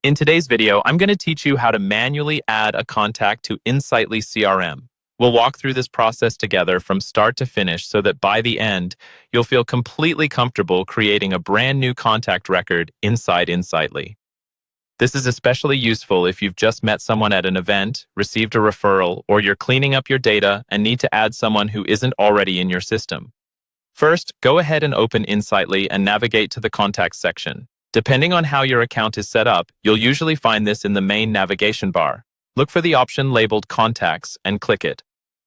In today's video, I'm going to teach you how to manually add a contact to Insightly CRM. We'll walk through this process together from start to finish so that by the end, you'll feel completely comfortable creating a brand new contact record inside Insightly. This is especially useful if you've just met someone at an event, received a referral, or you're cleaning up your data and need to add someone who isn't already in your system. First, go ahead and open Insightly and navigate to the Contacts section. Depending on how your account is set up, you'll usually find this in the main navigation bar. Look for the option labeled Contacts and click it.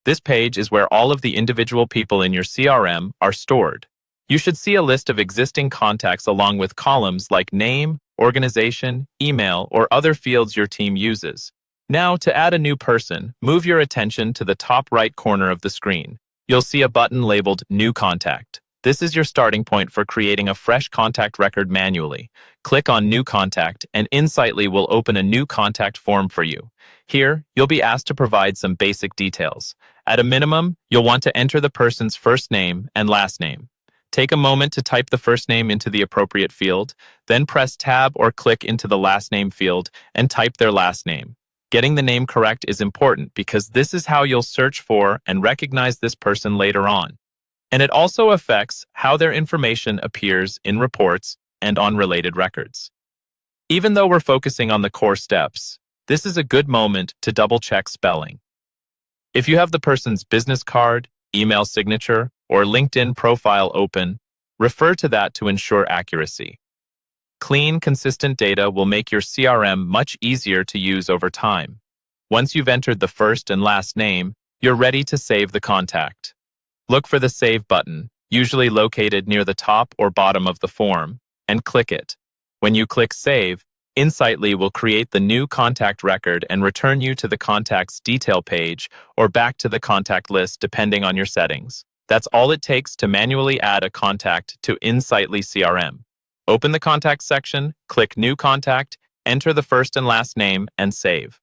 This page is where all of the individual people in your CRM are stored. You should see a list of existing contacts along with columns like name, organization, email, or other fields your team uses. Now, to add a new person, move your attention to the top right corner of the screen. You'll see a button labeled New Contact. This is your starting point for creating a fresh contact record manually. Click on New Contact, and Insightly will open a new contact form for you. Here, you'll be asked to provide some basic details. At a minimum, you'll want to enter the person's first name and last name. Take a moment to type the first name into the appropriate field, then press Tab or click into the last name field and type their last name. Getting the name correct is important because this is how you'll search for and recognize this person later on. And it also affects how their information appears in reports and on related records. Even though we're focusing on the core steps, this is a good moment to double-check spelling. If you have the person's business card, email signature, or LinkedIn profile open, refer to that to ensure accuracy. Clean, consistent data will make your CRM much easier to use over time. Once you've entered the first and last name, you're ready to save the contact. Look for the Save button, usually located near the top or bottom of the form, and click it. When you click Save, Insightly will create the new contact record and return you to the contact's detail page or back to the contact list depending on your settings. That's all it takes to manually add a contact to Insightly CRM. Open the Contacts section, click New Contact, enter the first and last name, and save.